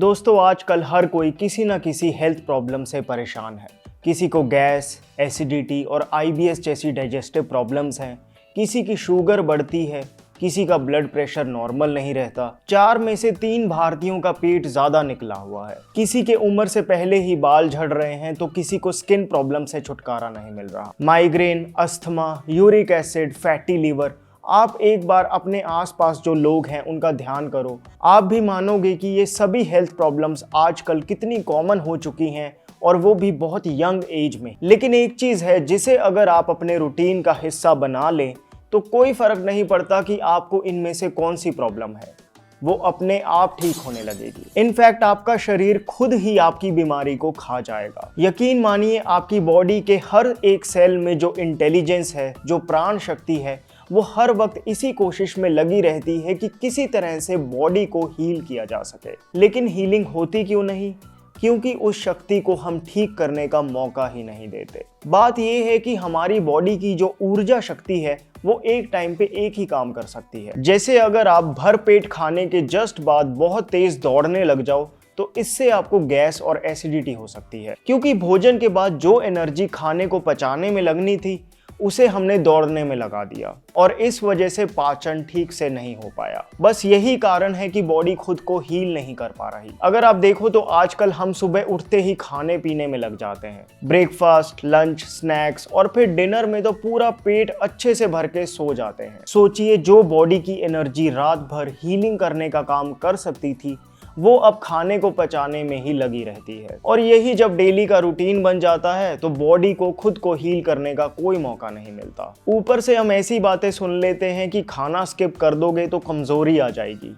दोस्तों आजकल हर कोई किसी न किसी हेल्थ प्रॉब्लम से परेशान है। किसी को गैस, एसिडिटी और आईबीएस जैसी डाइजेस्टिव प्रॉब्लम्स हैं, किसी की शुगर बढ़ती है, किसी का ब्लड प्रेशर नॉर्मल नहीं रहता। 4 में से 3 भारतीयों का पेट ज्यादा निकला हुआ है। किसी के उम्र से पहले ही बाल झड़ रहे हैं तो किसी को स्किन प्रॉब्लम से छुटकारा नहीं मिल रहा। Migraine, asthma, uric acid, fatty liver. आप एक बार अपने आसपास जो लोग हैं उनका ध्यान करो, आप भी मानोगे कि ये सभी हेल्थ प्रॉब्लम्स आजकल कितनी कॉमन हो चुकी हैं, और वो भी बहुत यंग एज में। लेकिन एक चीज़ है जिसे अगर आप अपने रूटीन का हिस्सा बना लें तो कोई फर्क नहीं पड़ता कि आपको इनमें से कौन सी प्रॉब्लम है, वो अपने आप ठीक होने लगेगी। इनफैक्ट आपका शरीर खुद ही आपकी बीमारी को खा जाएगा। यकीन मानिए, आपकी बॉडी के हर एक सेल में जो इंटेलिजेंस है, जो प्राण शक्ति है, वो हर वक्त इसी कोशिश में लगी रहती है कि किसी तरह से बॉडी को हील किया जा सके। लेकिन हीलिंग होती क्यों नहीं? क्योंकि उस शक्ति को हम ठीक करने का मौका ही नहीं देते। बात यह है कि हमारी बॉडी की जो ऊर्जा शक्ति है वो एक टाइम पे एक ही काम कर सकती है। जैसे अगर आप भर पेट खाने के जस्ट बाद बहुत तेज दौड़ने लग जाओ तो इससे आपको गैस और एसिडिटी हो सकती है, क्योंकि भोजन के बाद जो एनर्जी खाने को पचाने में लगनी थी उसे हमने दौड़ने में लगा दिया, और इस वजह से पाचन ठीक से नहीं हो पाया। बस यही कारण है कि बॉडी खुद को हील नहीं कर पा रही। अगर आप देखो तो आजकल हम सुबह उठते ही खाने पीने में लग जाते हैं। ब्रेकफास्ट, लंच, स्नैक्स और फिर डिनर में तो पूरा पेट अच्छे से भर के सो जाते हैं। सोचिए, जो बॉडी की एनर्जी रात भर हीलिंग करने का काम कर सकती थी वो अब खाने को पचाने में ही लगी रहती है। और यही जब डेली का रूटीन बन जाता है तो बॉडी को खुद को हील करने का कोई मौका नहीं मिलता। ऊपर से हम ऐसी बातें सुन लेते हैं कि खाना स्किप कर दोगे तो कमजोरी आ जाएगी,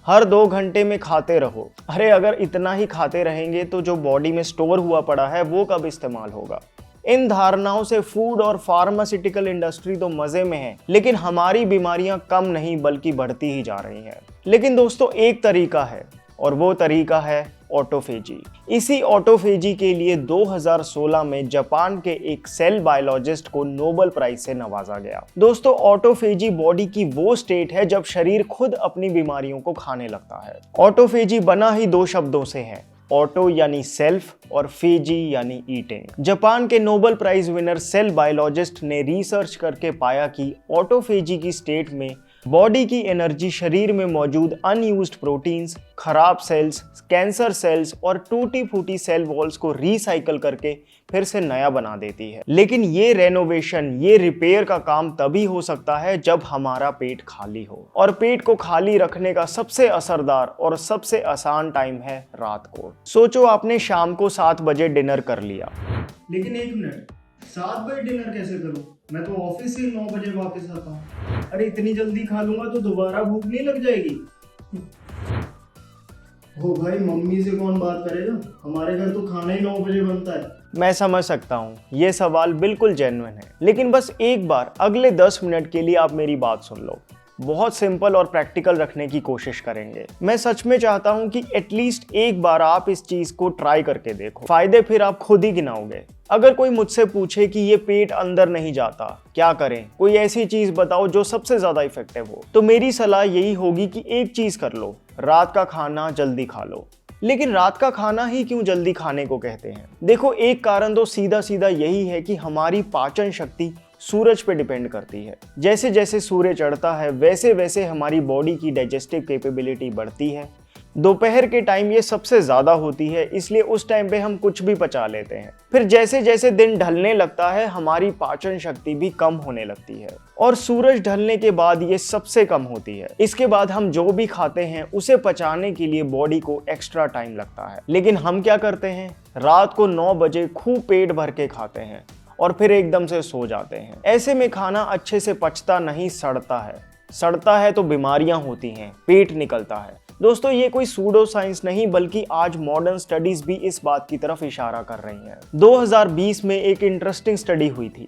हर 2 घंटे में खाते रहो। अरे अगर इतना ही खाते रहेंगे तो जो बॉडी में स्टोर हुआ पड़ा है वो कब इस्तेमाल होगा? इन धारणाओं से फूड और फार्मास्यूटिकल इंडस्ट्री तो मजे में है, लेकिन हमारी बीमारियां कम नहीं बल्कि बढ़ती ही जा रही हैं। लेकिन दोस्तों एक तरीका है, और वो तरीका है ऑटोफेजी। इसी ऑटोफेजी के लिए 2016 में जापान के एक सेल बायोलॉजिस्ट को नोबेल प्राइज से नवाजा गया। दोस्तों ऑटोफेजी बॉडी की वो स्टेट है जब शरीर खुद अपनी बीमारियों को खाने लगता है। ऑटोफेजी बना ही 2 शब्दों से है, ऑटो यानी सेल्फ और फेजी यानी ईटिंग। जापान के Nobel prize winner cell biologist ने रिसर्च करके पाया कि ऑटोफेजी की स्टेट में बॉडी की एनर्जी शरीर में मौजूद अनयूज्ड प्रोटीन्स, खराब सेल्स, कैंसर सेल्स और टूटी फूटी सेल वॉल्स को रिसाइकल करके फिर से नया बना देती है। लेकिन ये रेनोवेशन, ये रिपेयर का काम तभी हो सकता है जब हमारा पेट खाली हो, और पेट को खाली रखने का सबसे असरदार और सबसे आसान टाइम है रात को। सोचो आपने शाम को 7 बजे डिनर कर लिया। लेकिन एक मिनट, 7 बजे डिनर कैसे करूं? मैं तो ऑफिस से 9 बजे वापस आता हूँ। अरे इतनी जल्दी खा लूंगा तो दोबारा भूख नहीं लग जाएगी? हो भाई, मम्मी से कौन बात करेगा? हमारे घर तो खाना ही 9 बजे बनता है। मैं समझ सकता हूँ, ये सवाल बिल्कुल जेन्युइन है, लेकिन बस एक बार अगले 10 मिनट के लिए आप मेरी बात सुन लो। बहुत सिंपल और प्रैक्टिकल रखने की कोशिश करेंगे। मैं सच में चाहता हूं कि एटलीस्ट एक बार आप इस चीज को ट्राई करके देखो। फायदे फिर आप खुद ही गिनाओगे। अगर कोई मुझसे पूछे कि ये पेट अंदर नहीं जाता, क्या करें? कोई ऐसी चीज बताओ जो सबसे ज्यादा इफेक्टिव हो, तो मेरी सलाह यही होगी कि एक चीज कर लो, रात का खाना जल्दी खा लो। लेकिन रात का खाना ही क्यों जल्दी खाने को कहते हैं? देखो, एक कारण तो सीधा सीधा यही है कि हमारी पाचन शक्ति सूरज पे डिपेंड करती है। जैसे जैसे सूर्य चढ़ता है वैसे वैसे हमारी बॉडी की डाइजेस्टिव कैपेबिलिटी बढ़ती है। दोपहर के टाइम ये सबसे ज़्यादा होती है, इसलिए उस टाइम पे हम कुछ भी पचा लेते हैं। फिर जैसे जैसे दिन ढलने लगता है हमारी पाचन शक्ति भी कम होने लगती है, और सूरज ढलने के बाद ये सबसे कम होती है। इसके बाद हम जो भी खाते हैं उसे पचाने के लिए बॉडी को एक्स्ट्रा टाइम लगता है। लेकिन हम क्या करते हैं? रात को 9 बजे खूब पेट भर के खाते हैं और फिर एकदम से सो जाते हैं। ऐसे में खाना अच्छे से पचता नहीं, सड़ता है। सड़ता है तो बीमारियां होती हैं, पेट निकलता है। दोस्तों ये कोई सूडो साइंस नहीं, बल्कि आज मॉडर्न स्टडीज भी इस बात की तरफ इशारा कर रही हैं। 2020 में एक इंटरेस्टिंग स्टडी हुई थी।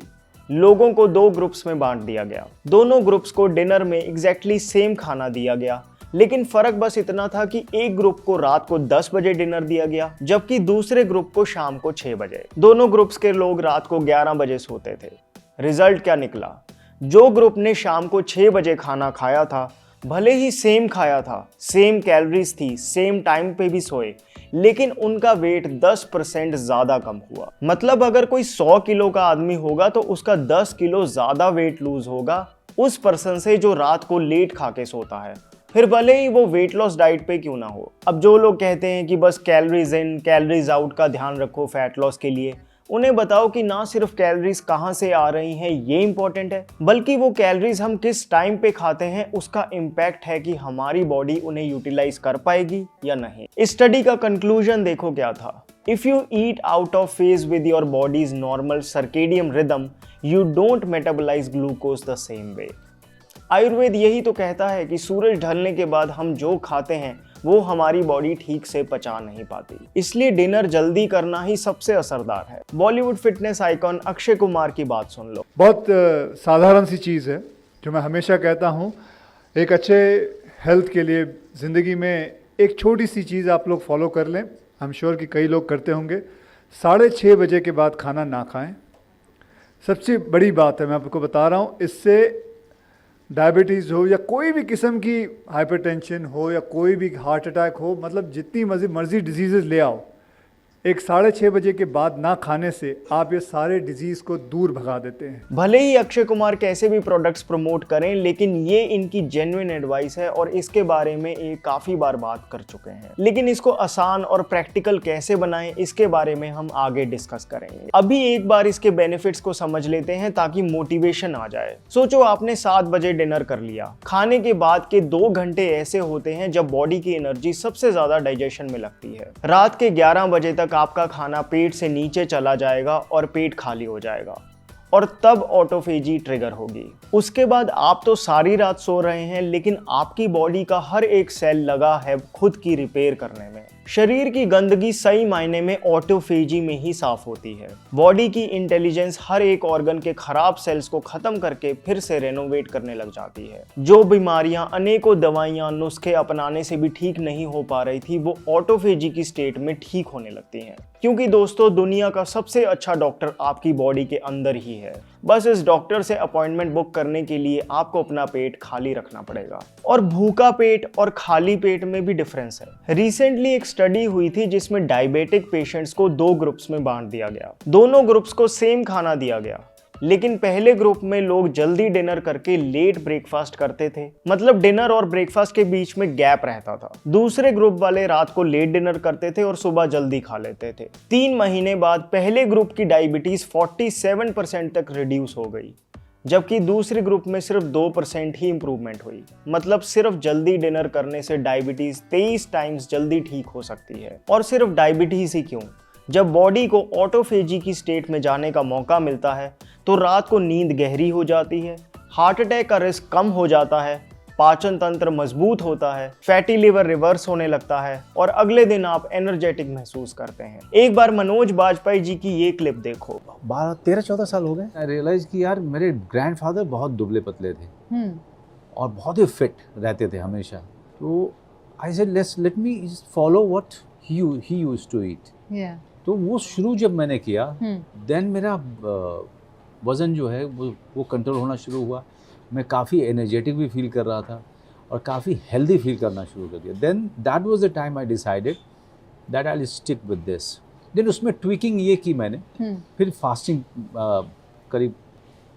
लोगों को 2 ग्रुप्स में बांट दिया गया। दोनों ग्रुप्स को डिनर में एग्जैक्टली सेम खाना दिया गया, लेकिन फर्क बस इतना था कि एक ग्रुप को रात को 10 बजे डिनर दिया गया, जबकि दूसरे ग्रुप को शाम को 6 बजे। दोनों ग्रुप्स के लोग रात को 11 बजे सोते थे। रिजल्ट क्या निकला? जो ग्रुप ने शाम को 6 बजे खाना खाया था भले ही सेम खाया था, सेम कैलोरीज थी, सेम टाइम पे भी सोए, लेकिन उनका वेट 10% ज्यादा कम हुआ। मतलब अगर कोई 100 किलो का आदमी होगा तो उसका 10 किलो ज्यादा वेट लूज होगा उस पर्सन से जो रात को लेट खा के सोता है, फिर भले ही वो वेट लॉस डाइट पे क्यों ना हो। अब जो लोग कहते हैं कि बस कैलोरीज इन कैलोरीज आउट का ध्यान रखो फैट लॉस के लिए, उन्हें बताओ कि ना सिर्फ कैलोरीज कहाँ से आ रही हैं ये इंपॉर्टेंट है, बल्कि वो कैलोरीज हम किस टाइम पे खाते हैं उसका इम्पैक्ट है कि हमारी बॉडी उन्हें यूटिलाइज कर पाएगी या नहीं। इस स्टडी का कंक्लूजन देखो क्या था। If you eat out of phase with your body's normal circadian rhythm, you don't metabolise glucose the same way. Ayurveda यही तो कहता है कि सूरज ढलने के बाद हम जो खाते हैं वो हमारी बॉडी ठीक से पचा नहीं पाती, इसलिए डिनर जल्दी करना ही सबसे असरदार है। बॉलीवुड फिटनेस आइकॉन अक्षय कुमार की बात सुन लो। बहुत साधारण सी चीज़ है जो मैं हमेशा कहता हूँ, एक अच्छे हेल्थ के लिए ज़िंदगी में एक छोटी सी चीज़ आप लोग फॉलो कर लें। आई एम श्योर कि कई लोग करते होंगे। 6:30 बजे के बाद खाना ना खाएं। सबसे बड़ी बात है, मैं आपको बता रहा हूँ, इससे डायबिटीज़ हो या कोई भी किस्म की हाइपरटेंशन हो या कोई भी हार्ट अटैक हो, मतलब जितनी मर्जी डिजीज़ ले आओ, एक 6:30 बजे के बाद ना खाने से आप ये सारे डिजीज़ को दूर भगा देते हैं। भले ही अक्षय कुमार कैसे भी प्रोडक्ट्स प्रमोट करें, लेकिन ये इनकी जेन्युइन एडवाइस है और इसके बारे में ये काफ़ी बार बात कर चुके हैं। लेकिन इसको आसान और प्रैक्टिकल कैसे बनाएं इसके बारे में हम आगे डिस्कस करेंगे। अभी एक बार इसके बेनिफिट्स को समझ लेते हैं ताकि मोटिवेशन आ जाए। सोचो आपने 7 बजे डिनर कर लिया। खाने के बाद के 2 घंटे ऐसे होते हैं जब बॉडी की एनर्जी सबसे ज़्यादा डाइजेशन में लगती है। रात के 11 बजे तक आपका खाना पेट से नीचे चला जाएगा और पेट खाली हो जाएगा और तब ऑटोफेजी ट्रिगर होगी। उसके बाद आप तो सारी रात सो रहे हैं, लेकिन आपकी बॉडी का हर एक सेल लगा है खुद की रिपेयर करने में। शरीर की गंदगी सही मायने में ऑटोफेजी में ही साफ होती है। बॉडी की इंटेलिजेंस हर एक ऑर्गन के खराब सेल्स को खत्म करके फिर से रेनोवेट करने लग जाती है। जो बीमारियां अनेकों दवाइयां नुस्खे अपनाने से भी ठीक नहीं हो पा रही थी, वो ऑटोफेजी की स्टेट में ठीक होने लगती हैं। क्योंकि दोस्तों, दुनिया का सबसे अच्छा डॉक्टर आपकी बॉडी के अंदर ही है। बस इस डॉक्टर से अपॉइंटमेंट बुक करने के लिए आपको अपना पेट खाली रखना पड़ेगा। और भूखा पेट और खाली पेट में भी डिफरेंस है। रिसेंटली एक स्टडी हुई थी जिसमें डायबिटिक पेशेंट्स को 2 ग्रुप्स में बांट दिया गया। दोनों ग्रुप्स को सेम खाना दिया गया, लेकिन पहले ग्रुप में लोग जल्दी डिनर करके लेट ब्रेकफास्ट करते थे, मतलब डिनर और ब्रेकफास्ट के बीच में गैप रहता था। दूसरे ग्रुप वाले रात को लेट डिनर करते थे और सुबह जल्दी खा लेते थे। 3 महीने बाद पहले ग्रुप की डायबिटीज 47% तक रिड्यूस हो गई, जबकि दूसरे ग्रुप में सिर्फ 2% ही इंप्रूवमेंट हुई। मतलब सिर्फ जल्दी डिनर करने से डायबिटीज 23 टाइम्स जल्दी ठीक हो सकती है। और सिर्फ डायबिटीज ही क्यों, जब बॉडी को ऑटोफेजी की स्टेट में जाने का मौका मिलता है तो रात को नींद गहरी हो जाती है, हार्ट अटैक का रिस्क कम हो जाता है, पाचन तंत्र मजबूत होता है, फैटी लिवर रिवर्स होने लगता है और अगले दिन आप एनर्जेटिक महसूस करते हैं। एक बार मनोज बाजपेयी जी की ये क्लिप देखो। 13-14 साल हो गए। आई रियलाइज कि यार मेरे ग्रैंडफादर बहुत दुबले पतले थे और बहुत ही फिट रहते थे हमेशा। तो I said let me follow what he used to eat. तो वो शुरू जब मैंने किया, देन मेरा वज़न जो है वो कंट्रोल होना शुरू हुआ। मैं काफ़ी एनर्जेटिक भी फील कर रहा था और काफ़ी हेल्दी फील करना शुरू कर दिया। Then that was the time I decided that I will stick with this. Then उसमें ट्विकिंग ये की मैंने, फिर फास्टिंग करीब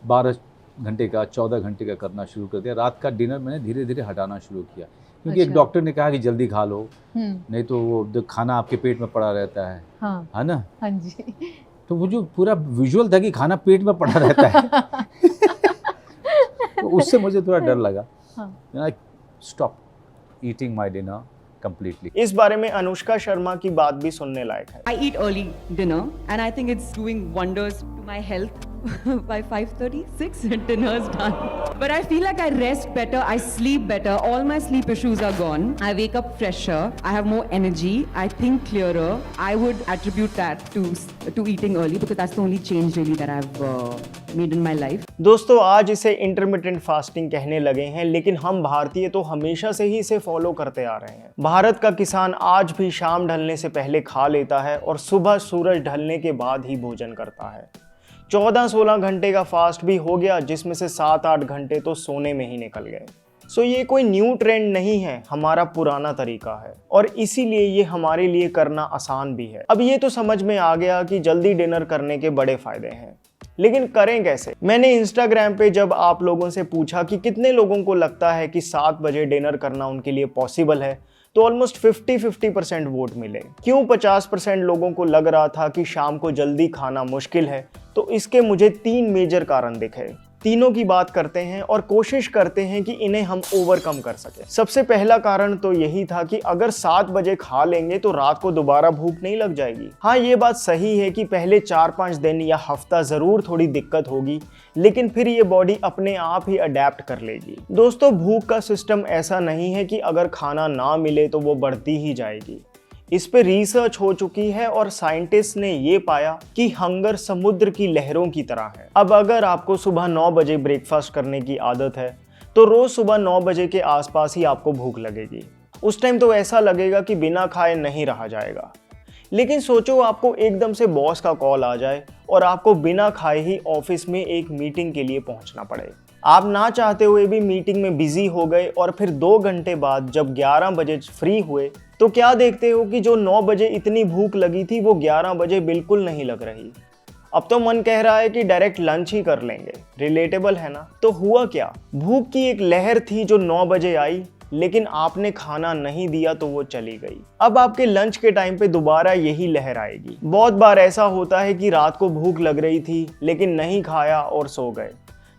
12 घंटे का 14 घंटे का करना शुरू कर दिया। रात का डिनर मैंने धीरे धीरे हटाना शुरू किया, क्योंकि एक डॉक्टर ने कहा कि जल्दी खा लो, नहीं तो वो खाना आपके पेट में पड़ा रहता है, है ना? हाँ जी। तो वो जो पूरा विजुअल था कि खाना पेट में पड़ा रहता है तो उससे मुझे थोड़ा डर लगा। I stop eating my dinner completely. इस बारे में अनुष्का शर्मा की बात भी सुनने लायक है। I eat early dinner and I think it's doing wonders to my health. By 5:36 dinner is done. But I feel like I rest better, I sleep better, all my sleep issues are gone. I wake up fresher, I have more energy, I think clearer. I would attribute that to eating early because that's the only change really that I've made in my life. दोस्तों, आज इसे intermittent fasting कहने लगे हैं, लेकिन हम भारतीय तो हमेशा से ही इसे फॉलो करते आ रहे हैं। भारत का किसान आज भी शाम ढलने से पहले खा लेता है और सुबह सूरज ढलने के बाद ही भोजन करता है। 14-16 घंटे का फास्ट भी हो गया, जिसमें से 7-8 घंटे तो सोने में ही निकल गए। सो ये कोई न्यू ट्रेंड नहीं है, हमारा पुराना तरीका है और इसीलिए ये हमारे लिए करना आसान भी है। अब ये तो समझ में आ गया कि जल्दी डिनर करने के बड़े फायदे हैं, लेकिन करें कैसे? मैंने इंस्टाग्राम पे जब आप लोगों से पूछा कि कितने लोगों को लगता है कि 7 बजे डिनर करना उनके लिए पॉसिबल है, तो ऑलमोस्ट 50-50% वोट मिले। क्यों 50% लोगों को लग रहा था कि शाम को जल्दी खाना मुश्किल है? तो इसके मुझे 3 मेजर कारण दिखे। तीनों की बात करते हैं और कोशिश करते हैं कि इन्हें हम ओवरकम कर सकें। सबसे पहला कारण तो यही था कि अगर 7 बजे खा लेंगे तो रात को दोबारा भूख नहीं लग जाएगी। हाँ, ये बात सही है कि पहले 4-5 दिन या हफ्ता ज़रूर थोड़ी दिक्कत होगी, लेकिन फिर ये बॉडी अपने आप ही अडेप्ट कर लेगी। दोस्तों, भूख का सिस्टम ऐसा नहीं है कि अगर खाना ना मिले तो वो बढ़ती ही जाएगी। इस पे रिसर्च हो चुकी है और साइंटिस्ट ने ये पाया कि हंगर समुद्र की लहरों की तरह है। अब अगर आपको सुबह 9 बजे ब्रेकफास्ट करने की आदत है तो रोज सुबह 9 बजे के आसपास ही आपको भूख लगेगी। उस टाइम तो ऐसा लगेगा कि बिना खाए नहीं रहा जाएगा। लेकिन सोचो आपको एकदम से बॉस का कॉल आ जाए और आपको बिना खाए ही ऑफिस में एक मीटिंग के लिए पहुंचना पड़े। आप ना चाहते हुए भी मीटिंग में बिजी हो गए और फिर 2 घंटे बाद जब 11 बजे फ्री हुए तो क्या देखते हो कि जो 9 बजे इतनी भूख लगी थी वो 11 बजे बिल्कुल नहीं लग रही। अब तो मन कह रहा है कि डायरेक्ट लंच ही कर लेंगे। रिलेटेबल है ना? तो हुआ क्या? भूख की एक लहर थी जो 9 बजे आई, लेकिन आपने खाना नहीं दिया तो वो चली गई। अब आपके लंच के टाइम पे दोबारा यही लहर आएगी। बहुत बार ऐसा होता है कि रात को भूख लग रही थी लेकिन नहीं खाया और सो गए।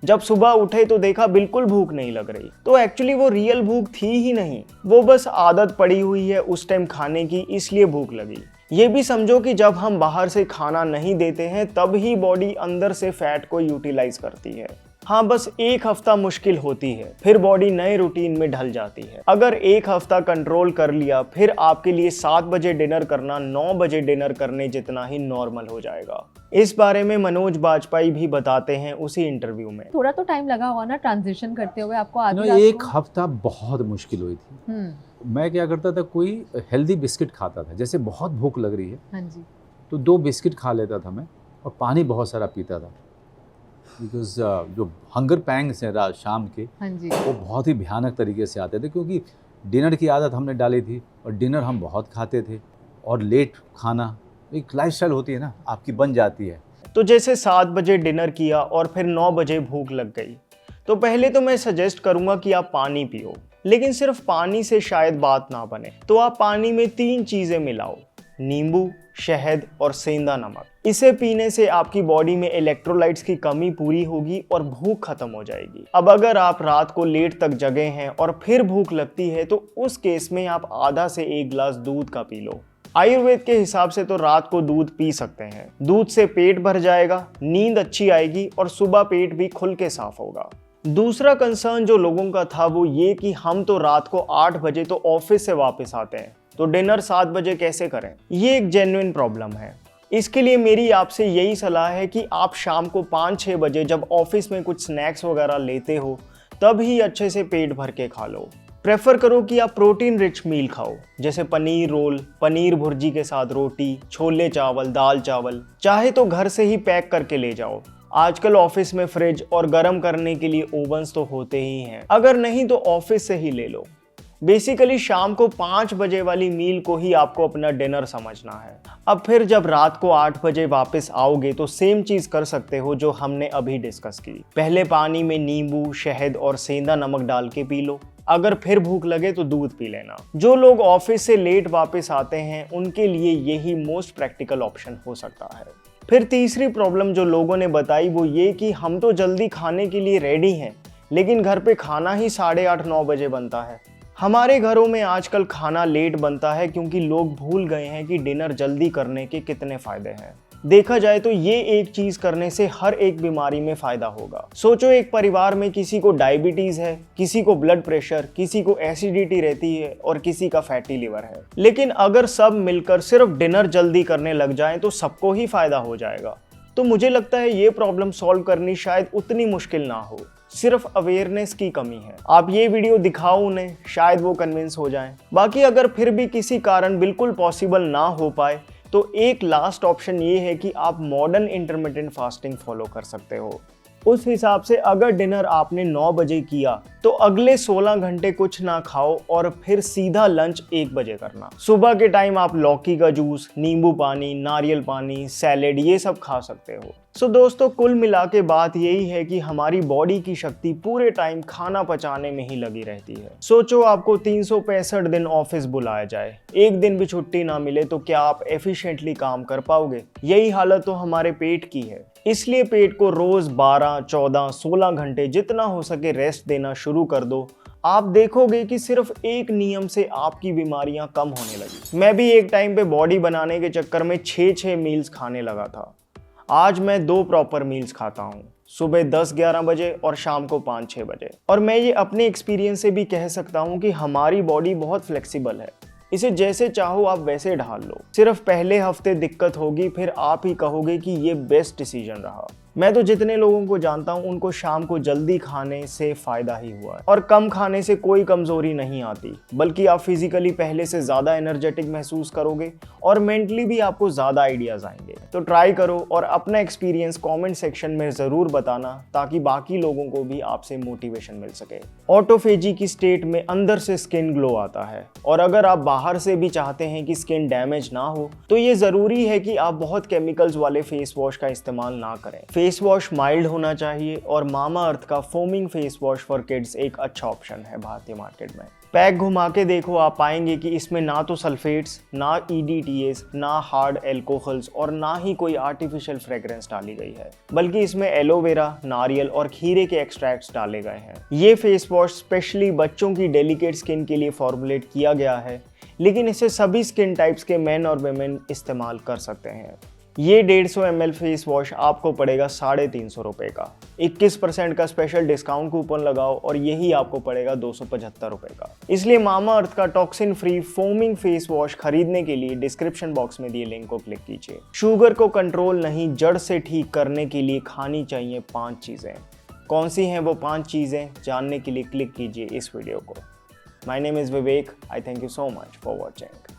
जब सुबह उठे तो देखा बिल्कुल भूख नहीं लग रही। तो एक्चुअली वो रियल भूख थी ही नहीं, वो बस आदत पड़ी हुई है उस टाइम खाने की, इसलिए भूख लगी। ये भी समझो कि जब हम बाहर से खाना नहीं देते हैं तब ही बॉडी अंदर से फैट को यूटिलाइज करती है। हाँ, बस 1 हफ्ता मुश्किल होती है, फिर बॉडी नए रूटीन में ढल जाती है। अगर 1 हफ्ता कंट्रोल कर लिया, फिर आपके लिए 7 बजे डिनर करना 9 बजे डिनर करने जितना ही नॉर्मल हो जाएगा। इस बारे में मनोज बाजपेयी भी बताते हैं उसी इंटरव्यू में। थोड़ा तो टाइम लगा होगा ना ट्रांजिशन करते हुए आपको? एक हफ्ता बहुत मुश्किल हुई थी। मैं क्या करता था, कोई हेल्दी बिस्किट खाता था। जैसे बहुत भूख लग रही है, हाँ जी, तो 2 बिस्किट खा लेता था मैं और पानी बहुत सारा पीता था। बिकॉज जो हंगर पैंग्स हैं रात शाम के, हाँ जी, वो बहुत ही भयानक तरीके से आते थे, क्योंकि डिनर की आदत हमने डाली थी और डिनर हम बहुत खाते थे और लेट खाना एक लाइफस्टाइल होती है ना, आपकी बन जाती है। तो जैसे 7 बजे डिनर किया और फिर 9 बजे भूख लग गई, तो पहले तो मैं सजेस्ट करूंगा कि आप पानी पियो। लेकिन सिर्फ पानी से शायद बात ना बने, तो आप पानी में 3 चीज़ें मिलाओ, नींबू, शहद और सेंधा नमक। इसे पीने से आपकी बॉडी में इलेक्ट्रोलाइट्स की कमी पूरी होगी और भूख खत्म हो जाएगी। अब अगर आप रात को लेट तक जगे हैं और फिर भूख लगती है तो उस केस में आप आधा से 1 गिलास दूध का पी लो। आयुर्वेद के हिसाब से तो रात को दूध पी सकते हैं। दूध से पेट भर जाएगा, नींद अच्छी आएगी और सुबह पेट भी खुल के साफ होगा। दूसरा कंसर्न जो लोगों का था वो ये कि हम तो रात को 8 बजे तो ऑफिस से वापस आते हैं, तो डिनर 7 बजे कैसे करें? ये एक जेन्युइन प्रॉब्लम है। इसके लिए मेरी आपसे यही सलाह है कि आप शाम को 5-6 बजे जब ऑफिस में कुछ स्नैक्स वगैरह लेते हो तब ही अच्छे से पेट भर के खा लो। प्रेफर करो कि आप प्रोटीन रिच मील खाओ, जैसे पनीर रोल, पनीर भुर्जी के साथ रोटी, छोले चावल, दाल चावल। चाहे तो घर से ही पैक करके ले जाओ। आजकल ऑफिस में फ्रिज और गर्म करने के लिए ओवन्स तो होते ही हैं। अगर नहीं तो ऑफिस से ही ले लो। बेसिकली शाम को 5 बजे वाली मील को ही आपको अपना डिनर समझना है। अब फिर जब रात को 8 बजे वापस आओगे तो सेम चीज़ कर सकते हो जो हमने अभी डिस्कस की। पहले पानी में नींबू, शहद और सेंधा नमक डाल के पी लो। अगर फिर भूख लगे तो दूध पी लेना। जो लोग ऑफिस से लेट वापस आते हैं उनके लिए यही मोस्ट प्रैक्टिकल ऑप्शन हो सकता है। फिर तीसरी प्रॉब्लम जो लोगों ने बताई वो ये कि हम तो जल्दी खाने के लिए रेडी हैं, लेकिन घर पे खाना ही 8:30-9 बजे बनता है। हमारे घरों में आजकल खाना लेट बनता है क्योंकि लोग भूल गए हैं कि डिनर जल्दी करने के कितने फायदे हैं। देखा जाए तो ये एक चीज करने से हर एक बीमारी में फायदा होगा। सोचो, एक परिवार में किसी को डायबिटीज है, किसी को ब्लड प्रेशर, किसी को एसिडिटी रहती है और किसी का फैटी लिवर है। लेकिन अगर सब मिलकर सिर्फ डिनर जल्दी करने लग जाएं तो सबको ही फायदा हो जाएगा। तो मुझे लगता है ये प्रॉब्लम सॉल्व करनी शायद उतनी मुश्किल ना हो, सिर्फ अवेयरनेस की कमी है। आप ये वीडियो दिखाओ उन्हें, शायद वो कन्विंस हो जाएं। बाकी अगर फिर भी किसी कारण बिल्कुल पॉसिबल ना हो पाए तो एक लास्ट ऑप्शन ये है कि आप मॉडर्न इंटरमिटेंट फास्टिंग फॉलो कर सकते हो। उस हिसाब से अगर डिनर आपने 9 बजे किया तो अगले 16 घंटे कुछ ना खाओ और फिर सीधा लंच 1 बजे करना। सुबह के टाइम आप लौकी का जूस, नींबू पानी, नारियल पानी, सैलेड ये सब खा सकते हो। सो दोस्तों, कुल मिला के बात यही है कि हमारी बॉडी की शक्ति पूरे टाइम खाना पचाने में ही लगी रहती है। सोचो आपको 365 दिन ऑफिस बुलाया जाए, एक दिन भी छुट्टी ना मिले तो क्या आप एफिशिएंटली काम कर पाओगे? यही हालत तो हमारे पेट की है। इसलिए पेट को रोज 12, 14, 16 घंटे जितना हो सके रेस्ट देना शुरू कर दो। आप देखोगे कि सिर्फ एक नियम से आपकी बीमारियां कम होने लगी। मैं भी एक टाइम पे बॉडी बनाने के चक्कर में 6 मील्स खाने लगा था। आज मैं 2 प्रॉपर मील्स खाता हूँ, सुबह 10-11 बजे और शाम को 5-6 बजे। और मैं ये अपने एक्सपीरियंस से भी कह सकता हूँ कि हमारी बॉडी बहुत फ्लेक्सिबल है, इसे जैसे चाहो आप वैसे ढाल लो। सिर्फ पहले हफ्ते दिक्कत होगी, फिर आप ही कहोगे कि ये बेस्ट डिसीजन रहा। मैं तो जितने लोगों को जानता हूँ उनको शाम को जल्दी खाने से फायदा ही हुआ है। और कम खाने से कोई कमजोरी नहीं आती, बल्कि आप फिजिकली पहले से ज्यादा एनर्जेटिक महसूस करोगे और मेंटली भी आपको ज्यादा आइडियाज आएंगे। तो ट्राई करो और अपना एक्सपीरियंस कमेंट सेक्शन में जरूर बताना, ताकि बाकी लोगों को भी आपसे मोटिवेशन मिल सके। ऑटोफेजी की स्टेट में अंदर से स्किन ग्लो आता है, और अगर आप बाहर से भी चाहते हैं कि स्किन डैमेज ना हो तो ये जरूरी है कि आप बहुत केमिकल्स वाले फेस वॉश का इस्तेमाल ना करें। फेस वॉश माइल्ड होना चाहिए, और मामा अर्थ का foaming face wash for kids एक अच्छा ऑप्शन है भारतीय मार्केट में। पैक घुमा के देखो, आप पाएंगे कि इसमें ना तो सल्फेट्स, ना EDTAs, ना हार्ड एल्कोहल्स और ना ही कोई आर्टिफिशियल फ्रेग्रेंस डाली गई है, बल्कि इसमें एलोवेरा, नारियल और खीरे के एक्सट्रैक्ट्स डाले गए हैं। ये फेस वॉश स्पेशली बच्चों की डेलिकेट स्किन के लिए फॉर्मुलेट किया गया है, लेकिन इसे सभी स्किन टाइप्स के मेन और वुमेन इस्तेमाल कर सकते हैं। ये 150 ml फेस वॉश आपको पड़ेगा 350 रुपये का। 21% का स्पेशल डिस्काउंट कूपन लगाओ और यही आपको पड़ेगा 275 रुपये का। इसलिए मामा अर्थ का toxin free foaming face wash खरीदने के लिए डिस्क्रिप्शन बॉक्स में दिए लिंक को क्लिक कीजिए। शुगर को कंट्रोल नहीं, जड़ से ठीक करने के लिए खानी चाहिए 5 चीज़ें। कौन सी हैं वो 5 चीज़ें, जानने के लिए क्लिक कीजिए इस वीडियो को। My name is Vivek. I thank you so much for watching.